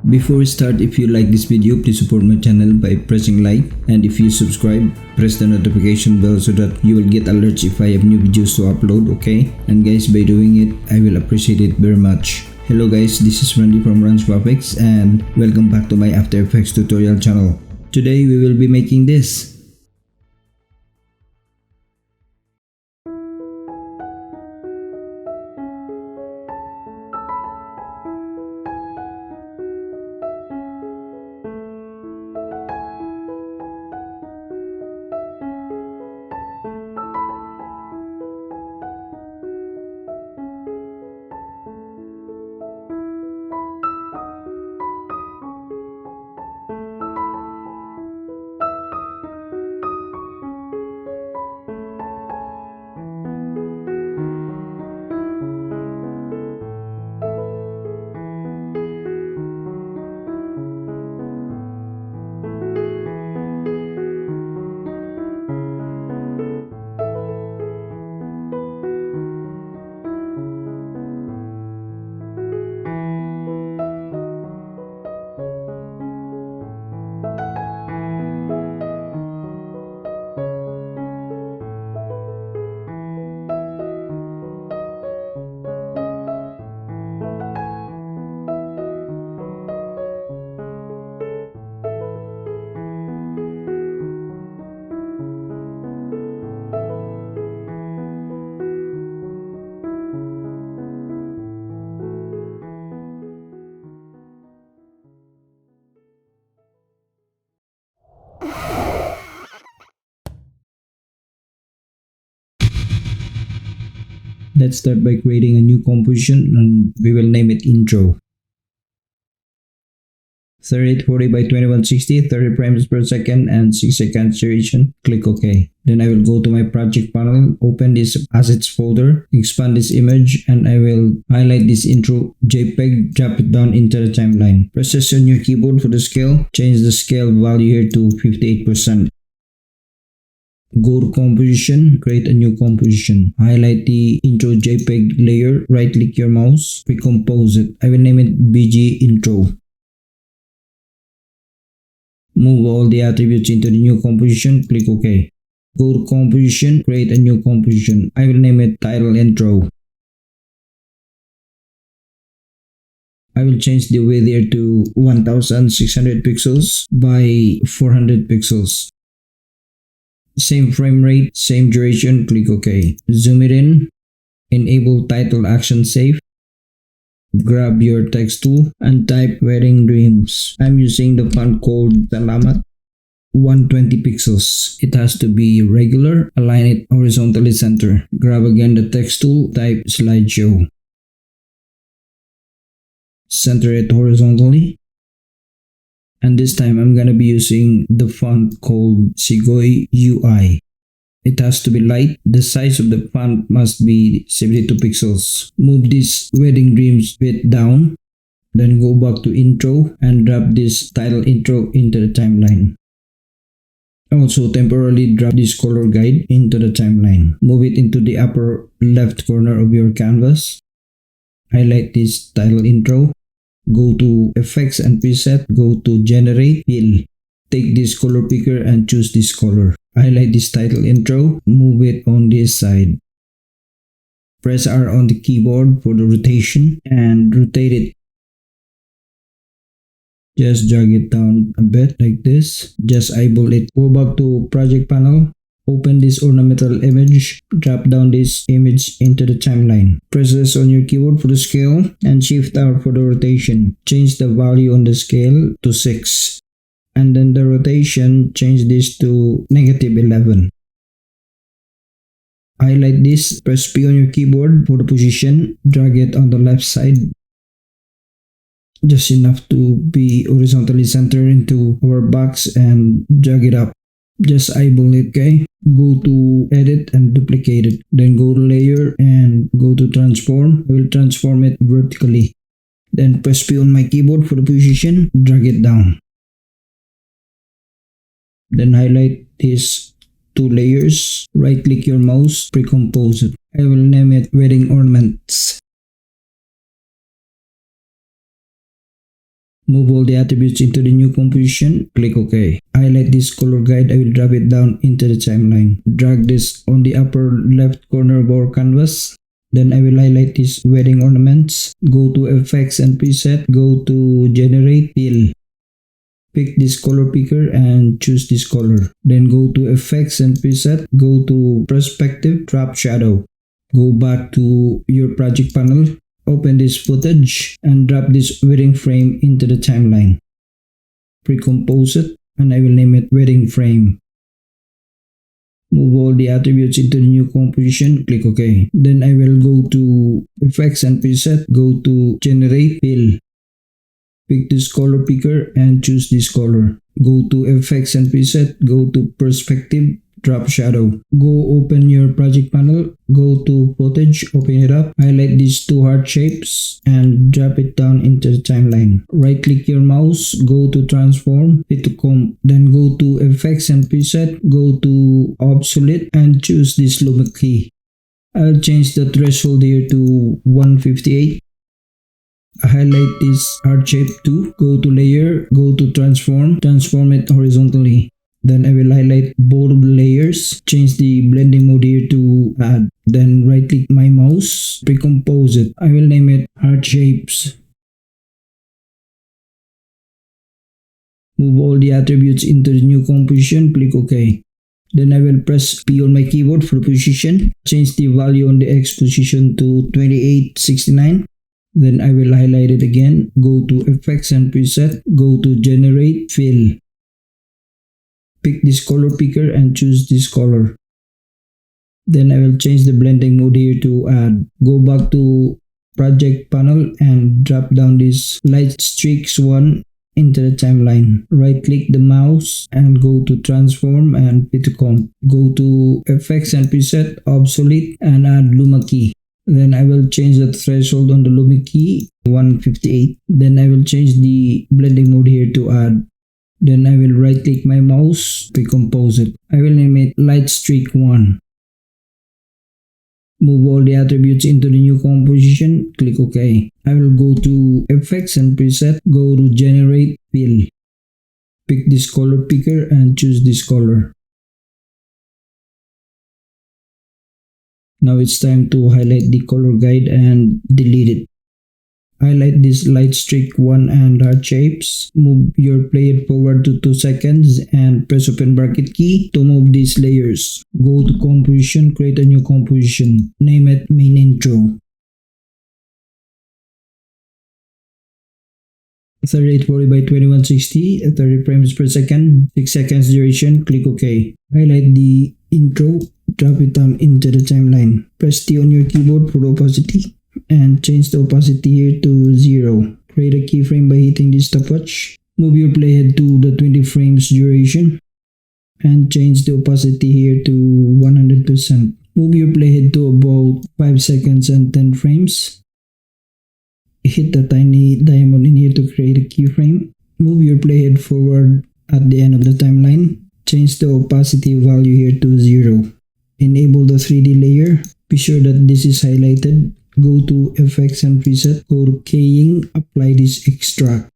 Before we start, if you like this video, please support my channel by pressing like, and if you subscribe, press the notification bell so that you will get alerts if I have new videos to upload, okay? And guys, by doing it, I will appreciate it very much. Hello guys, this is Rhandz from Rhandz Graphix and welcome back to my After Effects tutorial channel. Today we will be making this. Let's start by creating a new composition and we will name it intro. 3840 by 2160, 30 frames per second and 6 seconds duration. Click OK. Then I will go to my project panel, open this assets folder, expand this image, and I will highlight this intro JPEG, drop it down into the timeline. Press S on your keyboard for the scale. Change the scale value here to 58%. Go to composition, create a new composition. Highlight the intro JPEG layer, right click your mouse, recompose it. I will name it BG intro. Move all the attributes into the new composition, click OK. Go to composition, create a new composition. I will name it title intro. I will change the width here to 1600 pixels by 400 pixels. Same frame rate, same duration, click OK. Zoom it in, enable title action save. Grab your text tool and type Wedding Dreams. I'm using the font called Salamat. 120 pixels. It has to be regular. Align it horizontally center. Grab again the text tool, type Slideshow. Center it horizontally. And this time I'm gonna be using the font called Sigoy UI. It has to be light. The size of the font must be 72 pixels. Move this Wedding Dreams bit down. Then go back to intro and drop this title intro into the timeline. Also temporarily drop this color guide into the timeline. Move it into the upper left corner of your canvas. Highlight this title intro. Go to Effects and Preset, go to Generate, Fill. Take this color picker and choose this color. Highlight this title intro, move it on this side. Press R on the keyboard for the rotation and rotate it. Just drag it down a bit like this. Just eyeball it. Go back to project panel. Open this ornamental image, drop down this image into the timeline. Press S on your keyboard for the scale and Shift R for the rotation. Change the value on the scale to 6. And then the rotation, change this to -11. Highlight this, press P on your keyboard for the position, drag it on the left side. Just enough to be horizontally centered into our box and drag it up. Just eyeball it, okay? Go to edit and duplicate it. Then go to layer and go to transform. I will transform it vertically. Then press P on my keyboard for the position, drag it down. Then highlight these two layers, right click your mouse, pre-compose it. I will name it Wedding Ornaments. Move all the attributes into the new composition, click OK. Highlight this color guide, I will drop it down into the timeline. Drag this on the upper left corner of our canvas. Then I will highlight these wedding ornaments. Go to Effects and Preset, go to Generate, Fill. Pick this color picker and choose this color. Then go to Effects and Preset, go to Perspective, Drop Shadow. Go back to your project panel. Open this footage and drop this wedding frame into the timeline. Pre-compose it and I will name it wedding frame. Move all the attributes into the new composition, click OK. Then I will go to Effects and Preset, go to Generate, Fill. Pick this color picker and choose this color. Go to Effects and Preset, go to Perspective, Drop Shadow. Go open your project panel, go to Footage, open it up, highlight these two heart shapes and drop it down into the timeline. Right click your mouse, go to Transform, hit to Comp, then go to Effects and Preset, go to Obsolete and choose this Luma key. I'll change the threshold here to 158. Highlight this heart shape too, go to Layer, go to Transform, transform it horizontally. Then I will highlight both of the layers, change the blending mode here to Add. Then right click my mouse, pre-compose it. I will name it Heart Shapes. Move all the attributes into the new composition, click OK. Then I will press P on my keyboard for position. Change the value on the X position to 2869. Then I will highlight it again, go to Effects and Preset, go to Generate, Fill. Pick this color picker and choose this color. Then I will change the blending mode here to Add. Go back to project panel and drop down this light streaks one into the timeline. Right click the mouse and go to Transform and hit to Comp. Go to Effects and Preset, Obsolete and add Luma key. Then I will change the threshold on the Luma key 158. Then I will change the blending mode here to Add. Then I will right click my mouse, pre-compose it. I will name it Light Streak 1. Move all the attributes into the new composition, click OK. I will go to Effects and Preset, go to Generate, Fill. Pick this color picker and choose this color. Now it's time to highlight the color guide and delete it. Highlight this light streak 1 and heart shapes. Move your playhead forward to 2 seconds and press open bracket key to move these layers. Go to composition, create a new composition. Name it main intro. 3840 by 2160, 30 frames per second, 6 seconds duration, click OK. Highlight the intro, drop it down into the timeline. Press T on your keyboard for opacity and change the opacity here to 0. Create a keyframe by hitting this stopwatch. Move your playhead to the 20 frames duration and change the opacity here to 100%. Move your playhead to about 5 seconds and 10 frames. Hit the tiny diamond in here to create a keyframe. Move your playhead forward at the end of the timeline. Change the opacity value here to 0. Enable the 3D layer. Be sure that this is highlighted. Go to Effects and Preset. Go to Keying. Apply this extract.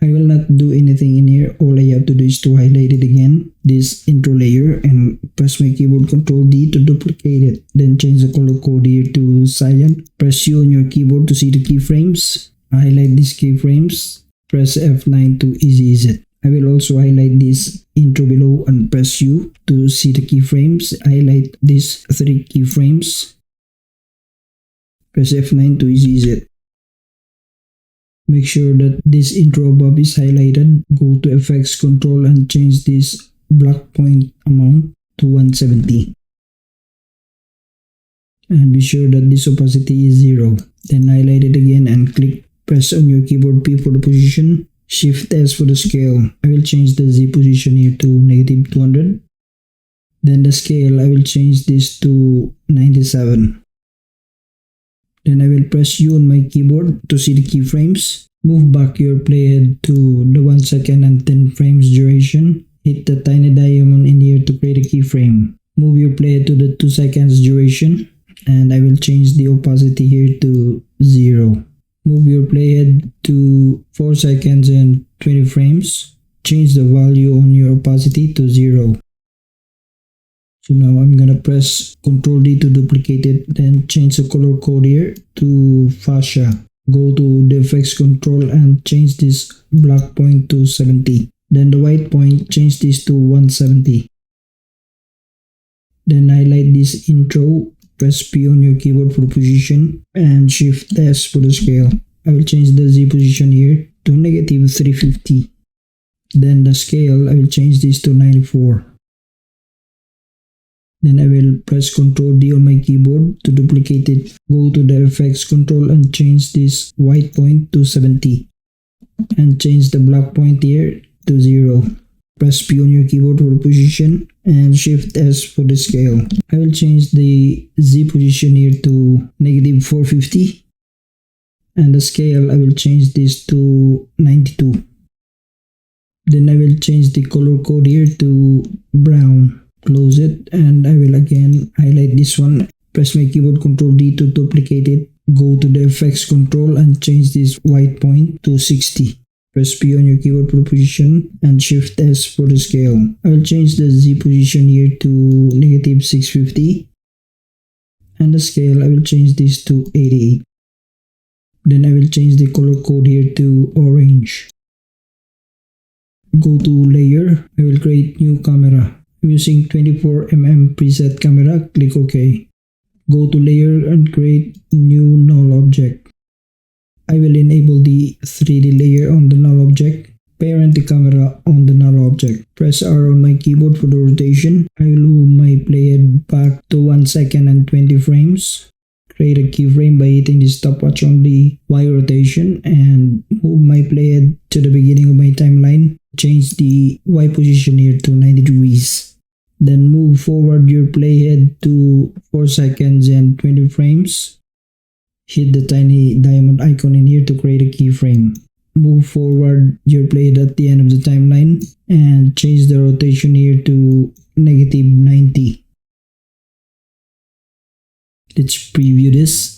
I will not do anything in here. All I have to do is to highlight it again, this intro layer, and press my keyboard Ctrl D to duplicate it. Then change the color code here to cyan. Press U on your keyboard to see the keyframes. Highlight these keyframes. Press F9 to ease it. I will also highlight this intro below and press U to see the keyframes. Highlight these 3 keyframes. Press F9 to ease it. Make sure that this intro above is highlighted. Go to Effects Control and change this black point amount to 170. And be sure that this opacity is 0. Then highlight it again and press on your keyboard P for the position. Shift S for the scale. I will change the Z position here to -200. Then the scale, I will change this to 97. Then I will press U on my keyboard to see the keyframes. Move back your playhead to the 1 second and 10 frames duration. Hit the tiny diamond in here to create a keyframe. Move your playhead to the 2 seconds duration. And I will change the opacity here to 0. Move your playhead to 4 seconds and 20 frames. Change the value on your opacity to 0. So now I'm gonna press Ctrl D to duplicate it, then change the color code here to fascia. Go to the effects control and change this black point to 70. Then the white point, change this to 170. Then highlight this intro, press P on your keyboard for the position and Shift S for the scale. I will change the Z position here to negative 350. Then the scale, I will change this to 94. Then I will press Ctrl D on my keyboard to duplicate it. Go to the effects control and change this white point to 70. And change the black point here to 0. Press P on your keyboard for the position and Shift S for the scale. I will change the Z position here to negative 450. And the scale, I will change this to 92. Then I will change the color code here to brown. Close it and I will again highlight this one. Press my keyboard Ctrl D to duplicate it. Go to the effects control and change this white point to 60. Press P on your keyboard for position and Shift S for the scale. I will change the Z position here to negative 650. And the scale, I will change this to 88. Then I will change the color code here to orange. Go to layer. I will create new camera. I'm using 24mm preset camera. Click OK. Go to layer and create new null object. I will enable the 3D layer on the null object. Parent the camera on the null object. Press R on my keyboard for the rotation. I will move my playhead back to 1 second and 20 frames. Create a keyframe by hitting the stopwatch on the Y rotation and move my playhead to the beginning of my timeline. Change the Y position here to 90 degrees. Then move forward your playhead to 4 seconds and 20 frames. Hit the tiny diamond icon in here to create a keyframe. Move forward your playhead at the end of the timeline and change the rotation here to negative 90. Let's preview this.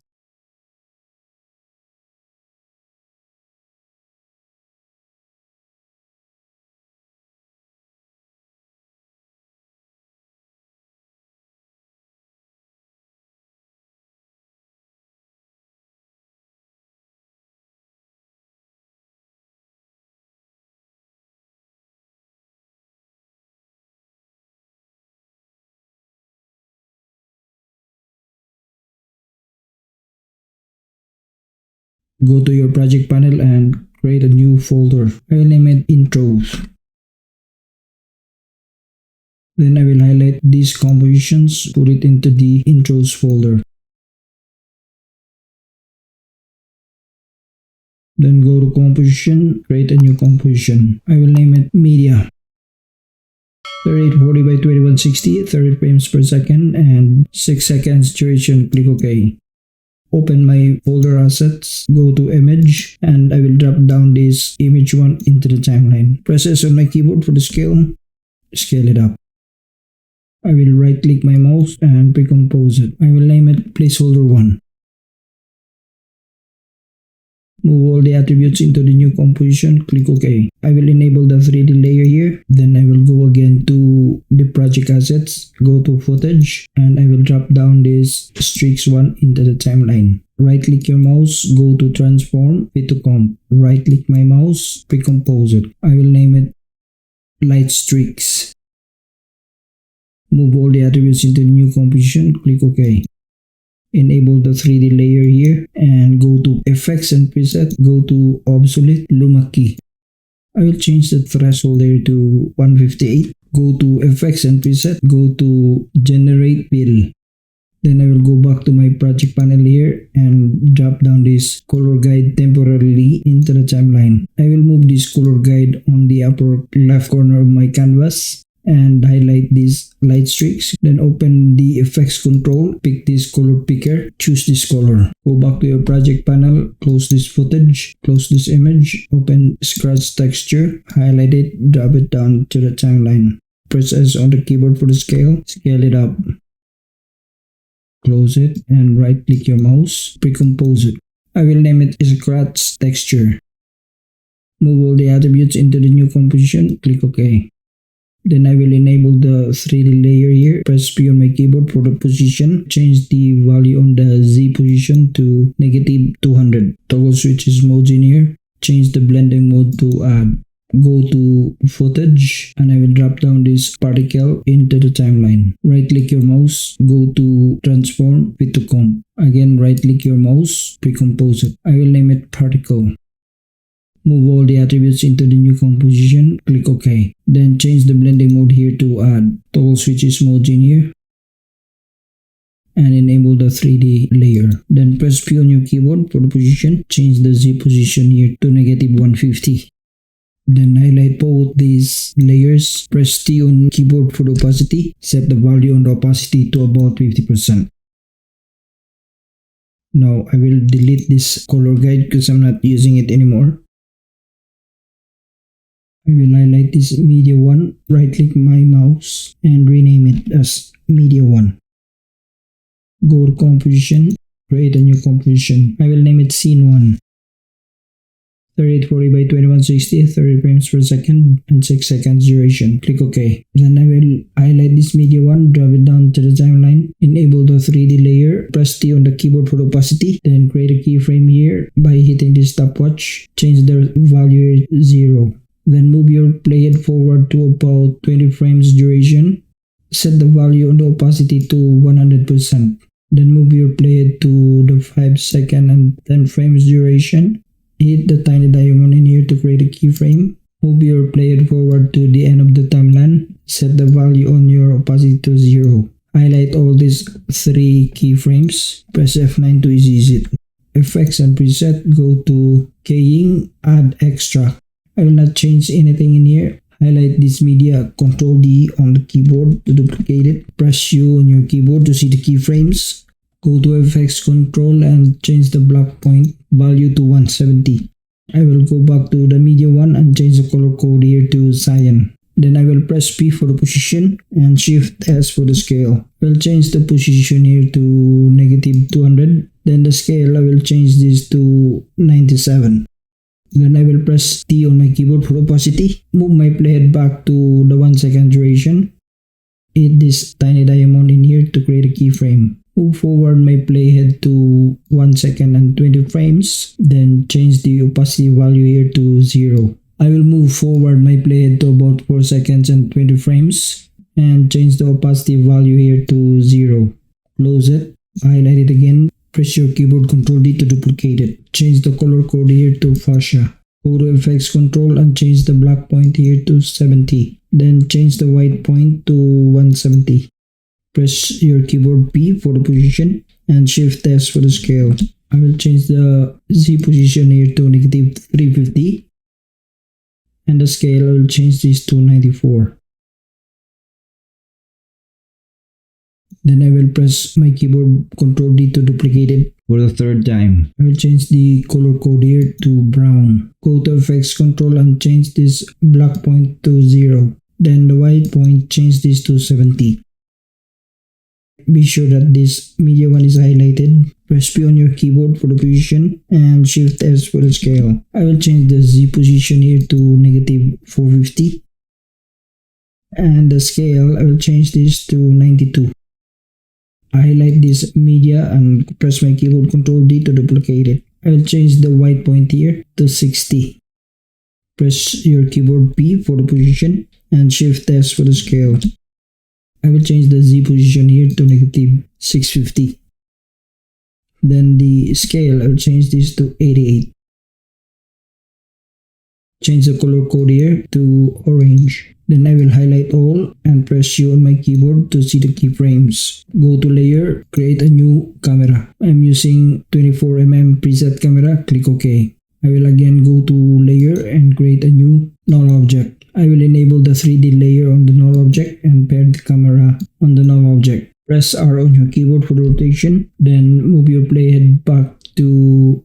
Go to your project panel and create a new folder. I will name it Intros. Then I will highlight these compositions, put it into the Intros folder. Then go to composition, create a new composition. I will name it Media. 3840 by 2160, 30 frames per second and 6 seconds duration. Click OK. Open my folder assets, go to image, and I will drop down this image one into the timeline. Press S on my keyboard for the scale it up. I will right click my mouse and pre-compose it. I will name it placeholder 1. Move all the attributes into the new composition, click OK. I will enable the 3D layer here. Then I will go again to the project assets, go to footage, and I will drop down this streaks one into the timeline. Right click your mouse, go to transform, fit to comp. Right click my mouse, pre-compose it. I will name it light streaks. Move all the attributes into the new composition, click OK. Enable the 3D layer here and go to effects and preset, go to obsolete luma key. I will change the threshold here to 158. Go to effects and preset, go to generate fill. Then I will go back to my project panel here and drop down this color guide temporarily into the timeline. I will move this color guide on the upper left corner of my canvas and highlight these light streaks. Then open the effects control, pick this color picker, choose this color. Go back to your project panel, close this footage, close this image, open scratch texture, highlight it, drop it down to the timeline. Press S on the keyboard for the scale it up. Close it and right click your mouse, pre-compose it. I will name it scratch texture. Move all the attributes into the new composition, click OK. Then I will enable the 3D layer here, press P on my keyboard for the position, change the value on the Z position to -200. Toggle switches modes in here, change the blending mode to add. Go to footage and I will drop down this particle into the timeline. Right click your mouse, go to transform fit to comp. Again right click your mouse, pre-compose it. I will name it particle. Move all the attributes into the new composition, click OK. Then change the blending mode here to add. Toggle switches modes in here and enable the 3D layer. Then press P on your keyboard for the position, change the Z position here to -150. Then highlight both these layers, press T on keyboard for the opacity, set the value on the opacity to about 50%. Now I will delete this color guide because I'm not using it anymore. I will highlight this media 1, right click my mouse and rename it as media 1. Go to composition, create a new composition. I will name it scene 1. 3840 by 2160, 30 frames per second and 6 seconds duration. Click OK. Then I will highlight this media 1, drag it down to the timeline, enable the 3D layer, press T on the keyboard for opacity, then create a keyframe here by hitting this stopwatch, change the value 0. Then move your playhead forward to about 20 frames duration. Set the value on the opacity to 100%. Then move your playhead to the 5 second and 10 frames duration. Hit the tiny diamond in here to create a keyframe. Move your playhead forward to the end of the timeline. Set the value on your opacity to 0. Highlight all these 3 keyframes. Press F9 to ease it. Effects and preset, go to keying, add extra. I will not change anything in here. Highlight this media, Ctrl D on the keyboard to duplicate it. Press U on your keyboard to see the keyframes. Go to FX control and change the black point value to 170. I will go back to the media 1 and change the color code here to cyan. Then I will press P for the position and Shift S for the scale. I will change the position here to -200. Then the scale I will change this to 97. Then I will press T on my keyboard for opacity. Move my playhead back to the 1 second duration. Hit this tiny diamond in here to create a keyframe. Move forward my playhead to 1 second and 20 frames. Then change the opacity value here to 0. I will move forward my playhead to about 4 seconds and 20 frames. And change the opacity value here to 0. Close it. Highlight it again. Press your keyboard Ctrl D to duplicate it. Change the color code here to fuchsia. Go to FX control and change the black point here to 70. Then change the white point to 170. Press your keyboard P for the position and Shift S for the scale. I will change the Z position here to -350. And the scale I will change this to 94. Then I will press my keyboard Ctrl D to duplicate it for the 3rd time. I will change the color code here to brown. Go to FX control and change this black point to 0. Then the white point, change this to 70. Be sure that this media 1 is highlighted. Press P on your keyboard for the position and Shift S for the scale. I will change the Z position here to -450. And the scale, I will change this to 92. Highlight this media and press my keyboard Ctrl D to duplicate it. I will change the white point here to 60. Press your keyboard P for the position and Shift S for the scale. I will change the Z position here to -650. Then the scale, I will change this to 88. Change the color code here to orange. Then I will highlight all and press U on my keyboard to see the keyframes. Go to layer, create a new camera. I'm using 24mm preset camera, click OK. I will again go to layer and create a new null object. I will enable the 3D layer on the null object and pair the camera on the null object. Press R on your keyboard for the rotation, then move your playhead back to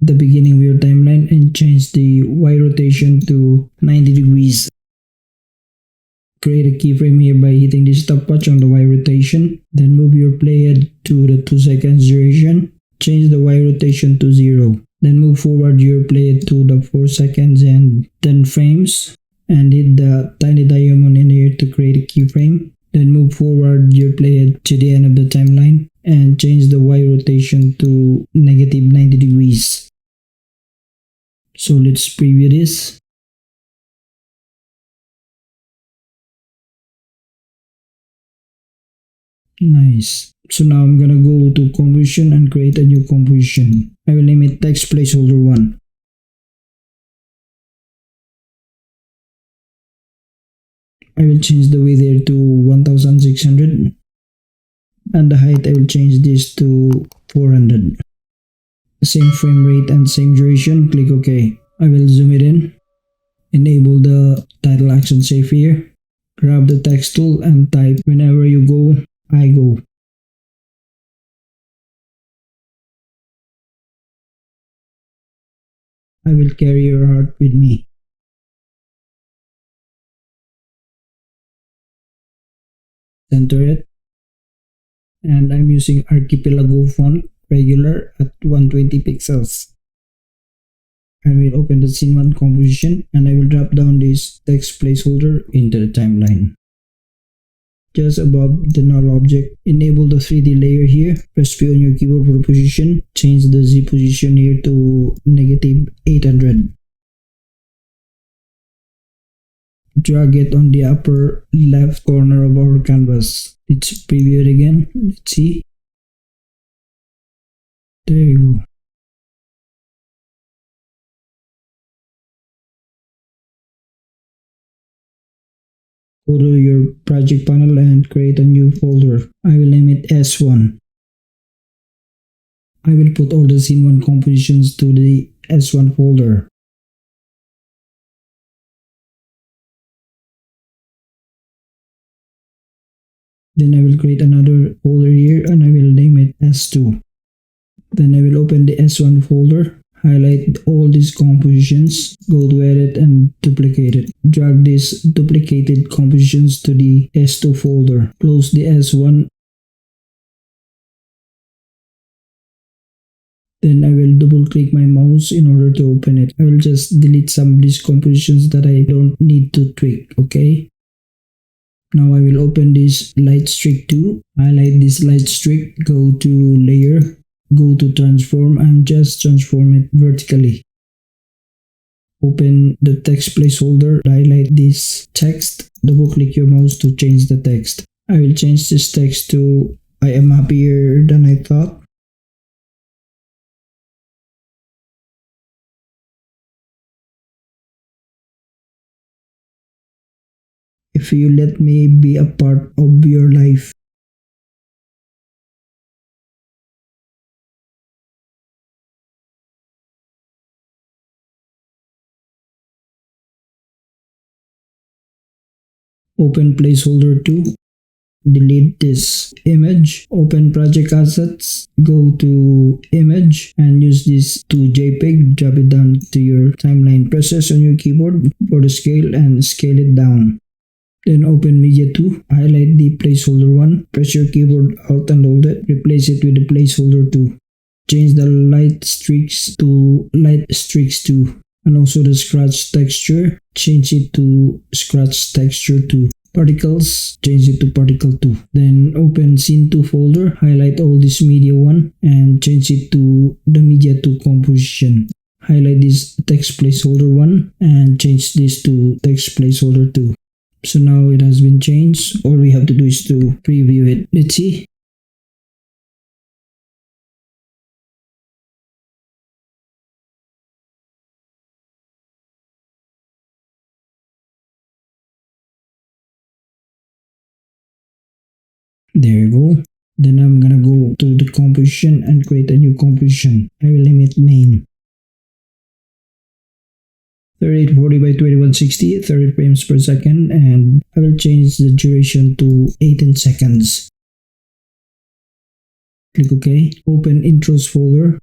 the beginning of your timeline and change the Y rotation to 90 degrees. Create a keyframe here by hitting the stopwatch on the Y rotation, then move your playhead to the 2 seconds duration. change the Y rotation to 0. Then move forward your play to the 4 seconds and 10 frames and hit the tiny diamond in here to create a keyframe. Then move forward your play to the end of the timeline and change the Y rotation to negative 90 degrees. So let's preview this. Nice. So now I'm gonna go to composition and create a new composition. I will name it text placeholder 1. I will change the width here to 1600 and the height I will change this to 400. Same frame rate and same duration. Click OK. I will zoom it in. Enable the title action safe here. Grab the text tool and type whenever you go, I go. I will carry your heart with me. Center it. And I'm using Archipelago font regular at 120 pixels. I will open the scene 1 composition and I will drop down this text placeholder into the timeline. Just above the null object, enable the 3D layer here, press P on your keyboard for the position, change the Z position here to negative 800. Drag it on the upper left corner of our canvas. Let's preview it again. Let's see. There you go. Go to your project panel and create a new folder. I will name it S1. I will put all the scene 1 compositions to the S1 folder. Then I will create another folder here and I will name it S2. Then I will open the S1 folder, highlight all these compositions, go to edit and duplicate it. Drag these duplicated compositions to the S2 folder. Close the S1. Then I will double click my mouse in order to open it. I will just delete some of these compositions that I don't need to tweak, okay? Now I will open this light streak 2, highlight this light streak, go to layer, go to transform and just transform it vertically. Open the text placeholder, highlight this text, double click your mouse to change the text. I will change this text to I am happier than I thought. If you let me be a part of your life. Open placeholder 2, delete this image, open project assets, go to image and use this to JPEG, drop it down to your timeline. Press S on your keyboard for the scale and scale it down. Then open media 2, highlight the placeholder 1, press your keyboard Alt and hold it, replace it with the placeholder 2. Change the light streaks to light streaks 2. And also the scratch texture, change it to scratch texture 2. Particles, change it to particle 2. Then open scene 2 folder, highlight all this media 1 and change it to the media 2 composition. Highlight this text placeholder 1 and change this to text placeholder 2. So now it has been changed. All we have to do is to preview it. Let's see. There you go. Then I'm gonna go to the composition and create a new composition. I will name it main. 3840 by 2160, 30 frames per second, and I will change the duration to 18 seconds. Click OK. Open intros folder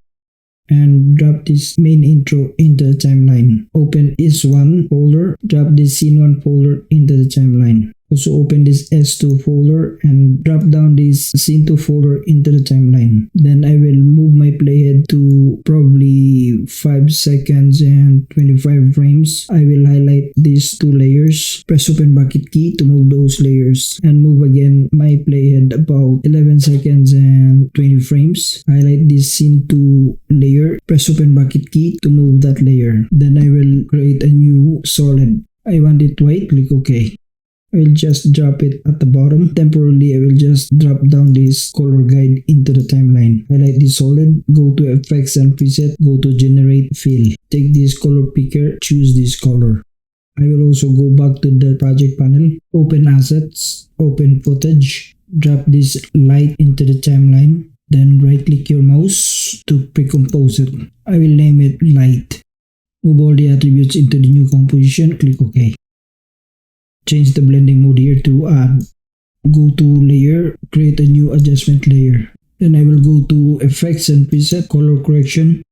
and drop this main intro into the timeline. Open is1 folder, drop this scene 1 folder into the timeline. Also open this S2 folder and drop down this Scene 2 folder into the timeline. Then I will move my playhead to probably 5 seconds and 25 frames. I will highlight these two layers, press open bucket key to move those layers, and move again my playhead about 11 seconds and 20 frames. Highlight this Scene 2 layer, press open bucket key to move that layer. Then I will create a new solid. I want it white, click OK. I will just drop it at the bottom. Temporarily, I will just drop down this color guide into the timeline. Highlight this solid, go to effects and preset, go to generate fill. Take this color picker, choose this color. I will also go back to the project panel, open assets, open footage, drop this light into the timeline, then right click your mouse to pre-compose it. I will name it light. Move all the attributes into the new composition, click OK. Change the blending mode here to add. Go to layer, create a new adjustment layer. Then I will go to effects and preset, color correction,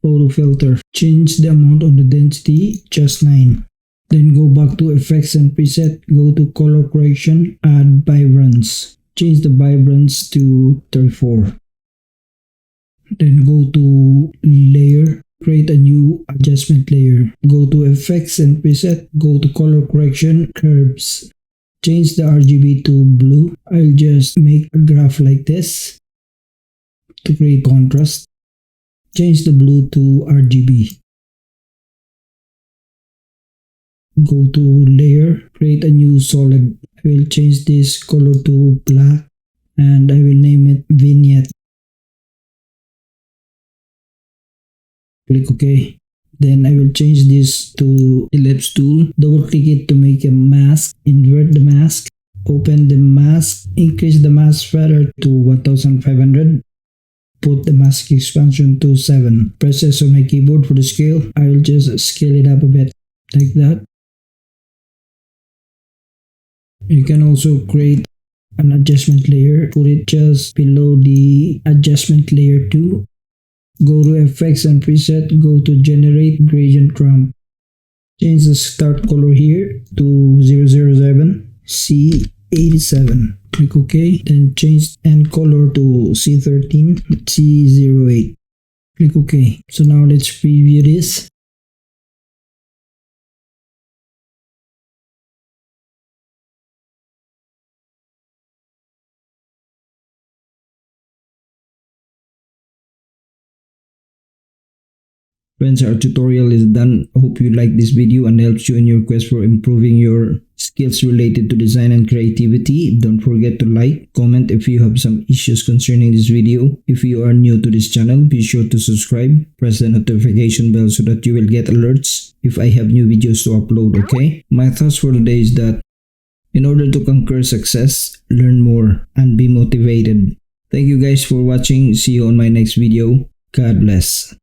photo filter. Change the amount on the density, just 9. Then go back to effects and preset, go to color correction, add vibrance. Change the vibrance to 34. Then go to layer, create a new adjustment layer. Go to effects and preset, go to color correction, curves. Change the RGB to blue. I'll just make a graph like this to create contrast. Change the blue to RGB. Go to layer, create a new solid. I will change this color to black and I will name it vignette. Click OK. Then I will change this to ellipse tool. Double click it to make a mask. Invert the mask. Open the mask. Increase the mask feather to 1500. Put the mask expansion to 7. Press S on my keyboard for the scale. I will just scale it up a bit like that. You can also create an adjustment layer. Put it just below the adjustment layer 2. Go to effects and preset, go to generate gradient ramp. Change the start color here to 007 C87. Click OK. Then change end color to C13 C08. Click OK. So now let's preview this. Friends, our tutorial is done. I hope you like this video and helps you in your quest for improving your skills related to design and creativity. Don't forget to like, comment if you have some issues concerning this video. If you are new to this channel, be sure to subscribe. Press the notification bell so that you will get alerts if I have new videos to upload, okay? My thoughts for today is that in order to conquer success, learn more and be motivated. Thank you guys for watching. See you on my next video. God bless.